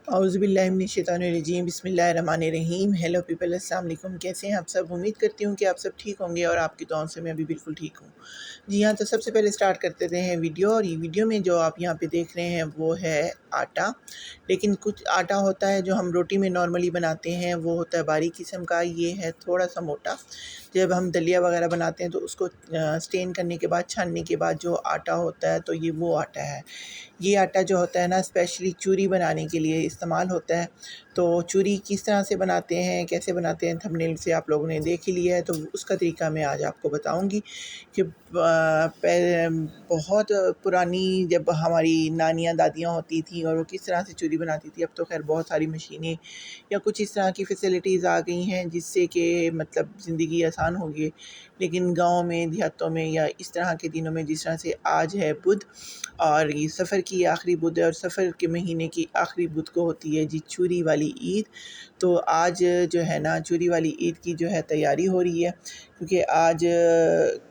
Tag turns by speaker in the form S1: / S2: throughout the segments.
S1: औज़ुबिल्लाहिमिनश्शैतानिर्रजीम बिस्मिल्लाहिर्रहमानिर्रहीम। Hello people, अस्सलाम वालेकुम। कैसे हैं आप सब? उम्मीद करती हूँ कि आप सब ठीक होंगे और आपकी दुआओं से मैं भी बिल्कुल ठीक हूँ। जी हाँ, तो सबसे पहले स्टार्ट करते हैं वीडियो। और ये वीडियो में जो आप यहाँ पे देख रहे हैं वो है आटा। लेकिन कुछ आटा होता है जो हम रोटी में नॉर्मली बनाते हैं, वो होता है बारीक किस्म का। ये है थोड़ा सा मोटा। जब हम दलिया वगैरह बनाते हैं तो उसको स्टेन करने के बाद, छानने के बाद जो आटा होता है, तो ये वो आटा है। ये आटा जो होता है ना, स्पेशली चूरी बनाने के लिए इस्तेमाल होता है। तो चूरी किस तरह से बनाते हैं, कैसे बनाते हैं, थंबनेल से आप लोगों ने देख ही लिया है, तो उसका तरीका मैं आज आपको बताऊंगी कि बहुत पुरानी जब हमारी नानियाँ दादियाँ होती थी और वो किस तरह से चूरी बनाती थी। अब तो खैर बहुत सारी मशीनें या कुछ इस तरह की फ़ैसिलिटीज़ आ गई हैं जिससे कि मतलब ज़िंदगी आसान हो गई। लेकिन गाँव में, देहातों में या इस तरह के दिनों में, जिस तरह से आज है बुध और ये सफ़र की आखिरी बुध है और सफ़र के महीने की आखिरी बुध को होती है जी चूरी वाली ईद। तो आज जो है ना, चूरी वाली ईद की जो है तैयारी हो रही है, क्योंकि आज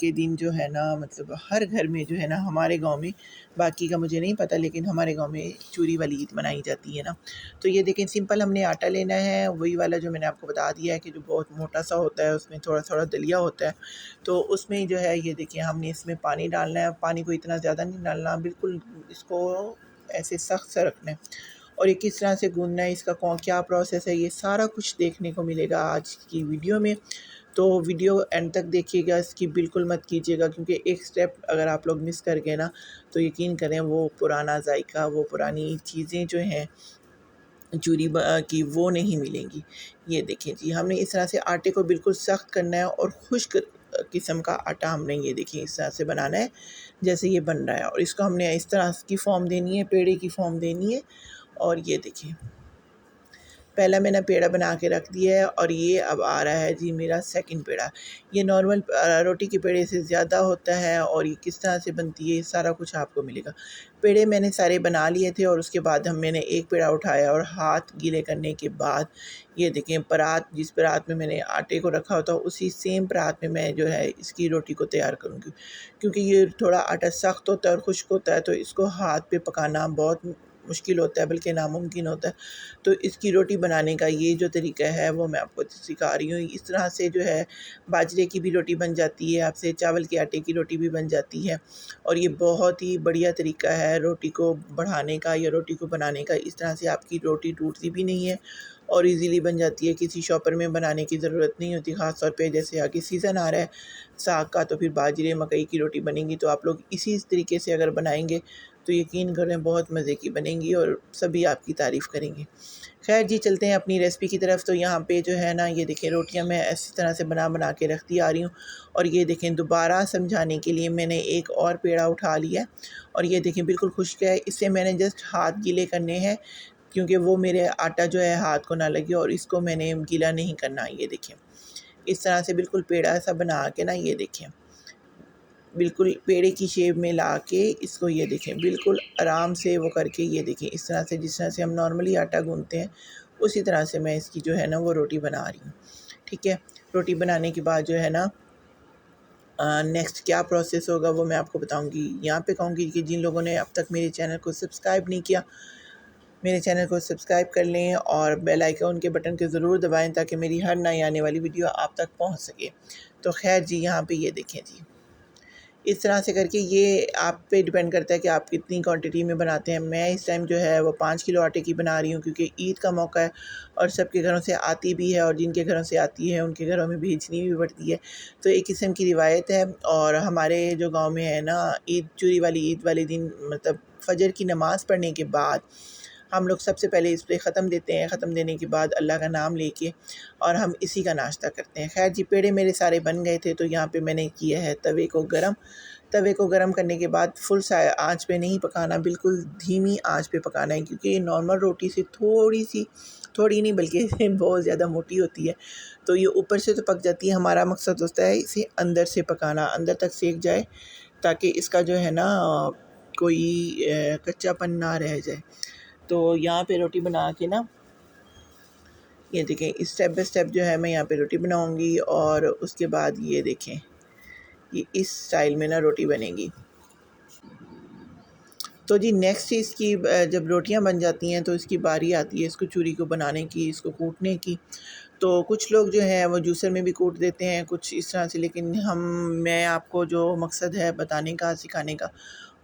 S1: के दिन जो है ना, मतलब हर घर में जो है ना, हमारे गांव में, बाकी का मुझे नहीं पता, लेकिन हमारे गांव में चूरी वाली ईद मनाई जाती है ना। तो ये देखें, सिंपल हमने आटा लेना है, वही वाला जो मैंने आपको बता दिया है कि जो बहुत मोटा सा होता है, उसमें थोड़ा थोड़ा दलिया होता है। तो उसमें जो है ये देखिए, हमने इसमें पानी डालना है। पानी को इतना ज़्यादा नहीं डालना, बिल्कुल इसको ऐसे सख्त सा रखना है। और ये किस तरह से गूँथना है, इसका कौन क्या प्रोसेस है, ये सारा कुछ देखने को मिलेगा आज की वीडियो में। तो वीडियो एंड तक देखिएगा, इसकी बिल्कुल मत कीजिएगा, क्योंकि एक स्टेप अगर आप लोग मिस कर गए ना, तो यकीन करें वो पुराना जायका, वो पुरानी चीज़ें जो हैं चूरी की, वो नहीं मिलेंगी। ये देखें जी, हमने इस तरह से आटे को बिल्कुल सख्त करना है और खुश्क किस्म का आटा हमने ये देखिए इस तरह से बनाना है जैसे ये बन रहा है। और इसको हमने इस तरह की फॉर्म देनी है, पेड़े की फॉर्म देनी है। और ये देखिए, पहला मैंने पेड़ा बना के रख दिया है और ये अब आ रहा है जी मेरा सेकंड पेड़ा। ये नॉर्मल रोटी के पेड़े से ज़्यादा होता है और ये किस तरह से बनती है, ये सारा कुछ आपको मिलेगा। पेड़े मैंने सारे बना लिए थे और उसके बाद मैंने एक पेड़ा उठाया और हाथ गीले करने के बाद ये देखें, परात, जिस परात में मैंने आटे को रखा होता है उसी सेम परात में मैं जो है इसकी रोटी को तैयार करूँगी। क्योंकि ये थोड़ा आटा सख्त होता है और खुश्क होता है, तो इसको हाथ पे पकाना बहुत मुश्किल होता है, बल्कि नामुमकिन होता है। तो इसकी रोटी बनाने का ये जो तरीका है वो मैं आपको सिखा रही हूँ। इस तरह से जो है बाजरे की भी रोटी बन जाती है, आपसे चावल के आटे की रोटी भी बन जाती है। और ये बहुत ही बढ़िया तरीका है रोटी को बढ़ाने का या रोटी को बनाने का। इस तरह से आपकी रोटी टूटती भी नहीं है और इजीली बन जाती है। किसी शॉपर में बनाने की ज़रूरत नहीं होती, ख़ास तौर पे जैसे आगे सीज़न आ रहा है साग का, तो फिर बाजरे मकई की रोटी बनेगी। तो आप लोग इसी तरीके से अगर बनाएंगे तो यकीन करें बहुत मज़े की बनेंगी और सभी आपकी तारीफ़ करेंगे। खैर जी, चलते हैं अपनी रेसिपी की तरफ। तो यहाँ पे जो है ना, ये देखें, रोटियाँ मैं इसी तरह से बना बना के रखती आ रही हूँ। और ये देखें, दोबारा समझाने के लिए मैंने एक और पेड़ा उठा लिया और ये देखें बिल्कुल खुश्क है। इससे मैंने जस्ट हाथ गीले करने हैं, क्योंकि वो मेरे आटा जो है हाथ को ना लगे, और इसको मैंने गीला नहीं करना। ये देखें, इस तरह से बिल्कुल पेड़ा सा बना के ना, ये देखें, बिल्कुल पेड़े की शेप में ला के इसको, ये देखें, बिल्कुल आराम से वो करके, ये देखें, इस तरह से जिस तरह से हम नॉर्मली आटा गूँथते हैं उसी तरह से मैं इसकी जो है ना वो रोटी बना रही हूँ। ठीक है, रोटी बनाने के बाद जो है ना नेक्स्ट क्या प्रोसेस होगा वो मैं आपको बताऊँगी। यहाँ पे कहूँगी कि जिन लोगों ने अब तक मेरे चैनल को सब्सक्राइब नहीं किया, मेरे चैनल को सब्सक्राइब कर लें और बेल आइकन के बटन को ज़रूर दबाएँ, ताकि मेरी हर नई आने वाली वीडियो आप तक पहुँच सके। तो खैर जी, यहाँ पे ये देखें जी, इस तरह से करके, ये आप पे डिपेंड करता है कि आप कितनी क्वांटिटी में बनाते हैं। मैं इस टाइम जो है वो 5 किलो आटे की बना रही हूँ, क्योंकि ईद का मौका है और सबके घरों से आती भी है, और जिनके घरों से आती है उनके घरों में भेजनी भी पड़ती है। तो एक किस्म की रिवायत है। और हमारे जो गांव में है ना, ईद, चूरी वाली ईद वाले दिन, मतलब फ़जर की नमाज़ पढ़ने के बाद हम लोग सबसे पहले इस पे ख़त्म देते हैं। ख़त्म देने के बाद अल्लाह का नाम लेके और हम इसी का नाश्ता करते हैं। खैर जी, पेड़े मेरे सारे बन गए थे, तो यहाँ पे मैंने किया है तवे को गरम। तवे को गरम करने के बाद फुल आँच पे नहीं पकाना, बिल्कुल धीमी आँच पे पकाना है, क्योंकि ये नॉर्मल रोटी से थोड़ी नहीं बल्कि बहुत ज़्यादा मोटी होती है। तो ये ऊपर से तो पक जाती है, हमारा मकसद होता है इसे अंदर से पकाना, अंदर तक सेक जाए, ताकि इसका जो है ना कोई कच्चापन ना रह जाए। तो यहाँ पे रोटी बना के ना, ये देखें, स्टेप बाय स्टेप जो है मैं यहाँ पे रोटी बनाऊँगी और उसके बाद ये देखें, ये इस स्टाइल में ना रोटी बनेगी। तो जी नेक्स्ट इसकी जब रोटियां बन जाती हैं तो इसकी बारी आती है इसको चूरी को बनाने की, इसको कूटने की। तो कुछ लोग जो हैं वो जूसर में भी कूट देते हैं, कुछ इस तरह से, लेकिन मैं आपको जो मकसद है बताने का, सिखाने का,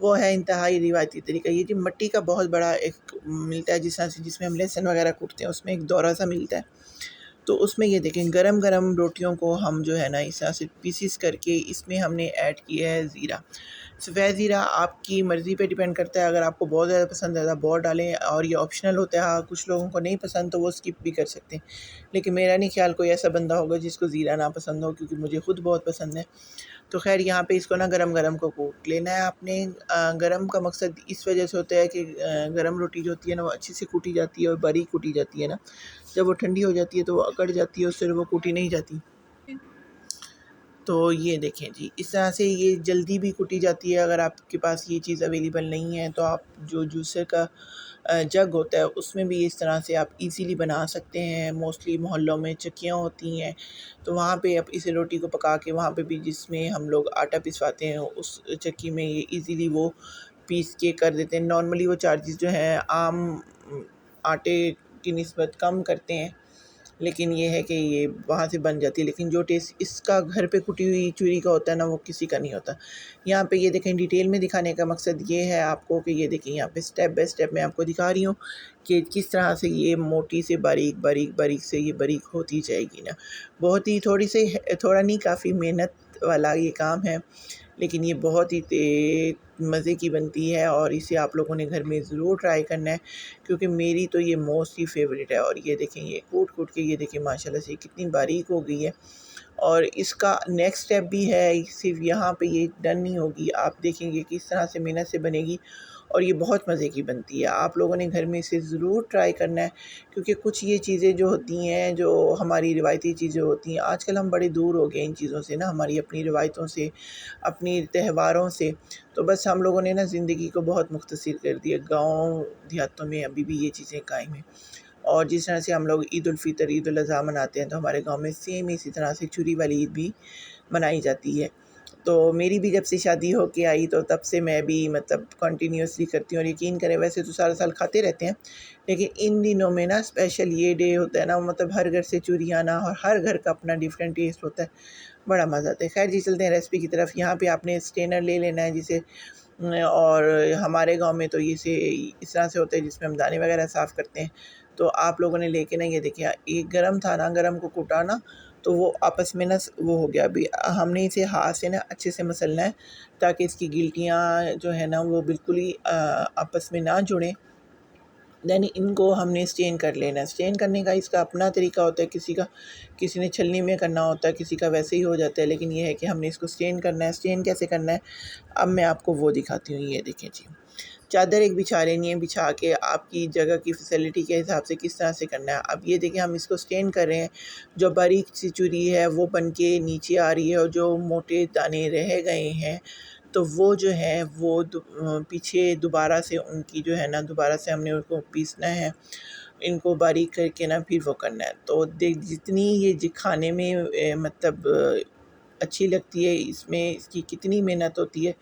S1: वो है इंतहाई रिवायती तरीका। ये जी मिट्टी का बहुत बड़ा एक मिलता है, जिस तरह से जिसमें हम लहसुन वगैरह कूटते हैं, उसमें एक दौरा सा मिलता है। तो उसमें ये देखें गरम गरम रोटियों को हम जो है ना इस तरह से पीसीस करके इसमें हमने ऐड किया है ज़ीरा। सफ़ेद ज़ीरा आपकी मर्ज़ी पे डिपेंड करता है, अगर आपको बहुत ज़्यादा पसंद है तो बहुत डालें, और ये ऑप्शनल होता है। हाँ, कुछ लोगों को नहीं पसंद तो वो स्किप भी कर सकते हैं, लेकिन मेरा नहीं ख्याल कोई ऐसा बंदा होगा जिसको ज़ीरा ना पसंद हो, क्योंकि मुझे ख़ुद बहुत पसंद है। तो ख़ैर यहाँ पे इसको ना गरम गरम को कूट लेना है आपने। गरम का मकसद इस वजह से होता है कि गरम रोटी जो होती है ना वो अच्छे से कूटी जाती है और बारीक कूटी जाती है ना। जब वो ठंडी हो जाती है तो वो अकड़ जाती है, उससे वो कूटी नहीं जाती। तो ये देखें जी, इस तरह से ये जल्दी भी कुटी जाती है। अगर आपके पास ये चीज़ अवेलेबल नहीं है तो आप जो जूसर का जग होता है उसमें भी इस तरह से आप इजीली बना सकते हैं। मोस्टली मोहल्लों में चक्कियाँ होती हैं, तो वहाँ पे आप इस रोटी को पका के वहाँ पे भी, जिसमें हम लोग आटा पिसवाते हैं, उस चक्की में ये इजीली वो पीस के कर देते हैं। नॉर्मली वो चार्जेस जो हैं आम आटे की निस्बत कम करते हैं, लेकिन ये है कि ये वहाँ से बन जाती है। लेकिन जो टेस्ट इसका घर पे कुटी हुई चूरी का होता है ना, वो किसी का नहीं होता। यहाँ पे ये देखें, डिटेल में दिखाने का मकसद ये है आपको कि ये देखें यहाँ पे स्टेप बाय स्टेप मैं आपको दिखा रही हूँ कि किस तरह से ये मोटी से बारीक बारीक बारीक से ये बारीक होती जाएगी ना। बहुत ही थोड़ा नहीं, काफ़ी मेहनत वाला ये काम है, लेकिन ये बहुत ही मज़े की बनती है, और इसे आप लोगों ने घर में ज़रूर ट्राई करना है, क्योंकि मेरी तो ये मोस्ट ही फेवरेट है। और ये देखें, ये कूट कूट के ये देखें माशाल्लाह से कितनी बारीक हो गई है। और इसका नेक्स्ट स्टेप भी है, सिर्फ यहाँ पे ये डन नहीं होगी, आप देखेंगे किस तरह से मेहनत से बनेगी, और ये बहुत मज़े की बनती है। आप लोगों ने घर में इसे ज़रूर ट्राई करना है, क्योंकि कुछ ये चीज़ें जो होती हैं, जो हमारी रिवायती चीज़ें होती हैं, आजकल हम बड़े दूर हो गए इन चीज़ों से ना, हमारी अपनी रिवायतों से, अपनी त्योहारों से। तो बस हम लोगों ने ना ज़िंदगी को बहुत मुख्तसर कर दिया। गाँव देहातों में अभी भी ये चीज़ें कायम हैं। और जिस तरह से हम लोग ईद उल फ़ितर, ईद उल अज़हा मनाते हैं, तो हमारे गाँव में सेम इसी तरह से चूरी वाली ईद भी मनाई जाती है। तो मेरी भी जब से शादी हो के आई तो तब से मैं भी मतलब कंटिन्यूअसली करती हूँ। और यकीन करें, वैसे तो सारा साल खाते रहते हैं, लेकिन इन दिनों में ना स्पेशल ये डे होता है ना, मतलब हर घर से चूरी आना, और हर घर का अपना डिफरेंट टेस्ट होता है, बड़ा मज़ा आता है। खैर जी, चलते हैं रेसिपी की तरफ। यहाँ पे आपने स्ट्रेनर ले लेना है, जिसे और हमारे गांव में तो इसे इस तरह से होता है जिसमें हम दाने वगैरह साफ़ करते हैं। तो आप लोगों ने लेके ना, ये देखिए एक गरम था ना, गरम को कुटाना, तो वो आपस में ना वो हो गया। अभी हमने इसे हाथ से ना अच्छे से मसलना है, ताकि इसकी गिल्टियाँ जो है ना वो बिल्कुल ही आपस में ना जुड़ें। देन इनको हमने स्टेन कर लेना है। स्टेन करने का इसका अपना तरीका होता है, किसी ने छलनी में करना होता है, किसी का वैसे ही हो जाता है, लेकिन ये है कि हमने इसको स्टेन करना है। स्टेन कैसे करना है अब मैं आपको वो दिखाती हूँ। ये देखें जी, चादर एक बिछा लेनी है, बिछा के आपकी जगह की फैसिलिटी के हिसाब से किस तरह से करना है। अब ये देखिए, हम इसको स्टेन कर रहे हैं, जो बारीक सी चूरी है वो बन के नीचे आ रही है, और जो मोटे दाने रह गए हैं तो वो जो है वो पीछे दोबारा से उनकी जो है ना, दोबारा से हमने उनको पीसना है, इनको बारीक करके ना फिर वो करना है। तो जितनी ये खाने में मतलब अच्छी लगती है, इसमें इसकी कितनी मेहनत होती है,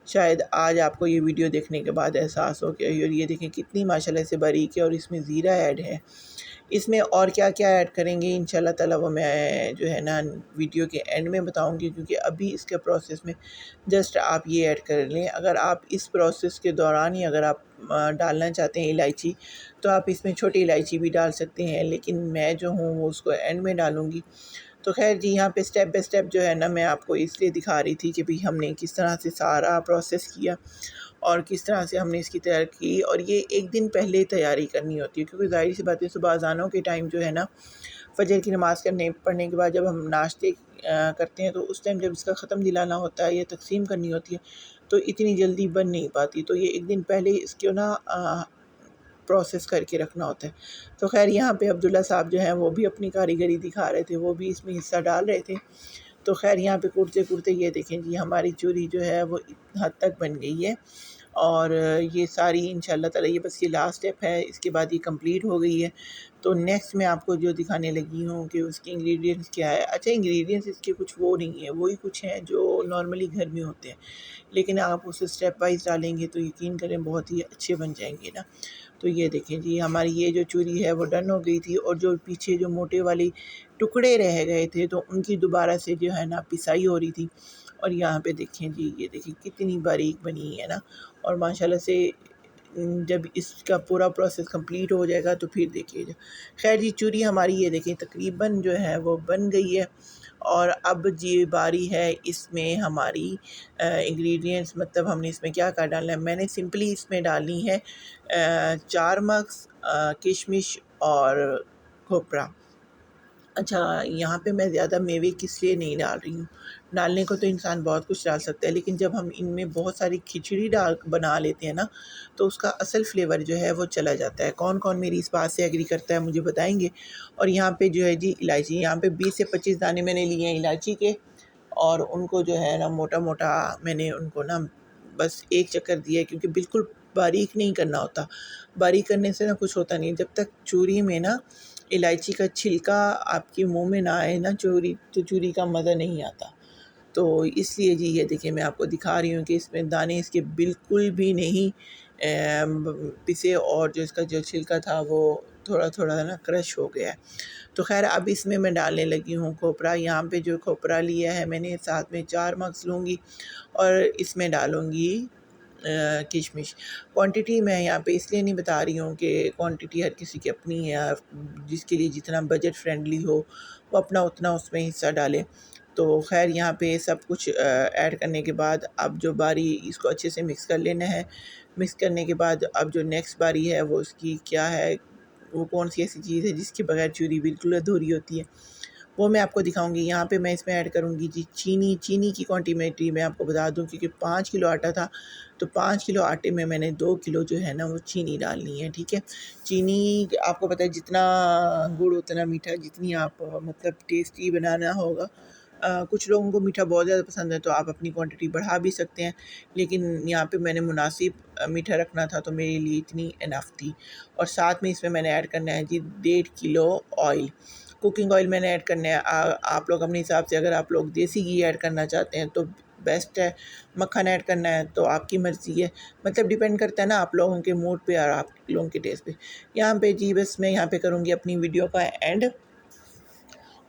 S1: शायद आज आपको ये वीडियो देखने के बाद एहसास हो गया। और ये देखें कितनी माशाल्लाह से बारीक है, और इसमें ज़ीरा ऐड है। इसमें और क्या क्या ऐड करेंगे इंशाल्लाह ताला वो मैं जो है ना वीडियो के एंड में बताऊंगी, क्योंकि अभी इसके प्रोसेस में जस्ट आप ये ऐड कर लें। अगर आप इस प्रोसेस के दौरान ही अगर आप डालना चाहते हैं इलायची, तो आप इसमें छोटी इलायची भी डाल सकते हैं, लेकिन मैं जो हूँ वो उसको एंड में डालूँगी। तो खैर जी, यहाँ पे स्टेप बाय स्टेप जो है ना मैं आपको इसलिए दिखा रही थी कि भाई हमने किस तरह से सारा प्रोसेस किया, और किस तरह से हमने इसकी तैयार की। और ये एक दिन पहले तैयारी करनी होती है, क्योंकि ज़ाहिर सी बात है, सुबह अज़ानों के टाइम जो है ना, फ़जर की नमाज़ पढ़ने के बाद जब हम नाश्ते करते हैं, तो उस टाइम जब इसका ख़त्म दिलाना होता है या तक़सीम करनी होती है, तो इतनी जल्दी बन नहीं पाती। तो ये एक दिन पहले इसको ना प्रोसेस करके रखना होता है। तो खैर यहाँ पे अब्दुल्ला साहब जो हैं वो भी अपनी कारीगरी दिखा रहे थे, वो भी इसमें हिस्सा डाल रहे थे। तो खैर यहाँ पे कूटते कूटते ये देखें जी, हमारी चूरी जो है वो इस हद तक बन गई है। और ये सारी इंशाल्लाह ताला ये बस ये लास्ट स्टेप है, इसके बाद ये कंप्लीट हो गई है। तो नेक्स्ट मैं आपको जो दिखाने लगी हूँ कि उसके इंग्रेडिएंट्स क्या है। अच्छा, इंग्रेडिएंट्स इसके कुछ वो नहीं है, वही कुछ हैं जो नॉर्मली घर में होते हैं, लेकिन आप उसे स्टेप वाइज डालेंगे तो यकीन करें बहुत ही अच्छे बन जाएंगे ना। तो ये देखें जी, हमारी ये जो चूरी है वो डन हो गई थी, और जो पीछे जो मोटे वाली टुकड़े रह गए थे तो उनकी दोबारा से जो है ना पिसाई हो रही थी। और यहाँ पे देखें जी, ये देखें कितनी बारीक बनी है ना। और माशाल्लाह से जब इसका पूरा प्रोसेस कंप्लीट हो जाएगा तो फिर देखिएगा। खैर जी, चूरी हमारी ये देखें तकरीबन जो है वो बन गई है। और अब जी बारी है इसमें हमारी इंग्रेडिएंट्स, मतलब हमने इसमें क्या क्या डालना है। मैंने सिंपली इसमें डालनी है 4 मग्स किशमिश और खोपरा। अच्छा, यहाँ पे मैं ज़्यादा मेवे किस लिए नहीं डाल रही हूँ, डालने को तो इंसान बहुत कुछ डाल सकता है, लेकिन जब हम इनमें बहुत सारी खिचड़ी डाल बना लेते हैं ना तो उसका असल फ्लेवर जो है वो चला जाता है। कौन कौन मेरी इस बात से एग्री करता है मुझे बताएंगे। और यहाँ पे जो है जी इलायची, यहाँ पे 20 से 25 दाने मैंने लिए हैं इलायची के, और उनको जो है ना मोटा मोटा मैंने उनको ना बस एक चक्कर दिया है, क्योंकि बिल्कुल बारीक नहीं करना होता। बारीक करने से ना कुछ होता नहीं, जब तक चूरी में ना इलायची का छिलका आपके मुंह में ना आए ना चूरी, तो चूरी का मज़ा नहीं आता। तो इसलिए जी ये देखिए मैं आपको दिखा रही हूँ कि इसमें दाने इसके बिल्कुल भी नहीं पिसे, और जो इसका जो छिलका था वो थोड़ा थोड़ा ना क्रश हो गया है। तो खैर अब इसमें मैं डालने लगी हूँ खोपरा। यहाँ पे जो खोपरा लिया है मैंने, साथ में 4 मग्स लूँगी और इसमें डालूँगी किशमिश। क्वांटिटी मैं यहाँ पे इसलिए नहीं बता रही हूँ कि क्वांटिटी हर किसी की अपनी है, जिसके लिए जितना बजट फ्रेंडली हो वो अपना उतना उसमें हिस्सा डाले। तो खैर यहाँ पे सब कुछ ऐड करने के बाद अब जो बारी, इसको अच्छे से मिक्स कर लेना है। मिक्स करने के बाद अब जो नेक्स्ट बारी है वो उसकी क्या है, वो कौन सी ऐसी चीज़ है जिसके बगैर चूरी बिल्कुल अधूरी होती है, वो मैं आपको दिखाऊंगी। यहाँ पे मैं इसमें ऐड करूँगी जी चीनी। चीनी की क्वांटिटी मैं आपको बता दूँ, क्योंकि 5 किलो आटा था तो 5 किलो आटे में मैंने 2 किलो जो है ना वो चीनी डालनी है, ठीक है। चीनी आपको पता है जितना गुड़ उतना मीठा, जितनी आप मतलब टेस्टी बनाना होगा। कुछ लोगों को मीठा बहुत ज़्यादा पसंद है तो आप अपनी क्वांटिटी बढ़ा भी सकते हैं, लेकिन यहाँ पे मैंने मुनासिब मीठा रखना था तो मेरे लिए इतनी इनफ थी। और साथ में इसमें मैंने ऐड करना है जी 1.5 किलो ऑयल, कुकिंग ऑयल मैंने ऐड करना है। आप लोग अपने हिसाब से, अगर आप लोग देसी घी ऐड करना चाहते हैं तो बेस्ट है, मक्खन ऐड करना है तो आपकी मर्ज़ी है, मतलब डिपेंड करता है ना आप लोगों के मूड पे और आप लोगों के टेस्ट पे। यहाँ पे जी बस मैं यहाँ पे करूँगी अपनी वीडियो का एंड,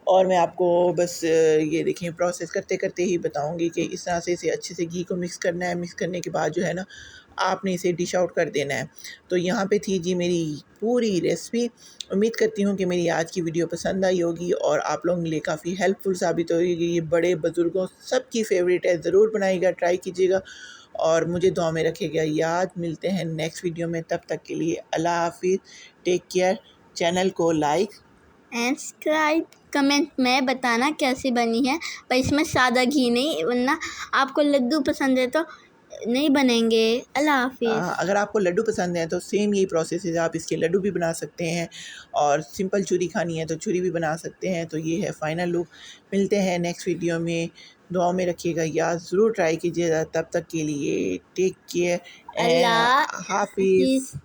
S1: और मैं आपको बस ये देखें प्रोसेस करते करते ही बताऊंगी कि इस तरह से इसे अच्छे से घी को मिक्स करना है। मिक्स करने के बाद जो है ना आपने इसे डिश आउट कर देना है। तो यहाँ पे थी जी मेरी पूरी रेसिपी। उम्मीद करती हूँ कि मेरी आज की वीडियो पसंद आई होगी और आप लोगों के लिए काफ़ी हेल्पफुल साबित होगी। ये बड़े बुज़ुर्गों सबकी फेवरेट है, ज़रूर बनाइएगा, ट्राई कीजिएगा और मुझे दुआ में रखिएगा याद। मिलते हैं नेक्स्ट वीडियो में, तब तक के लिए अल्लाह हाफिज़, टेक केयर। चैनल को लाइक
S2: एंड सब्सक्राइब, कमेंट में बताना कैसी बनी है, पर इसमें सादा घी नहीं, वरना आपको लड्डू पसंद है तो नहीं बनेंगे। अल्लाह हाफिज़।
S1: अगर आपको लड्डू पसंद है तो सेम यही प्रोसेस है, आप इसके लड्डू भी बना सकते हैं, और सिंपल चूरी खानी है तो चूरी भी बना सकते हैं। तो ये है फाइनल लुक। मिलते हैं नेक्स्ट वीडियो में, दुआ में रखिएगा याद, ज़रूर ट्राई कीजिएगा। तब तक के लिए टेक केयर,
S2: अल्लाह
S1: हाफिज़।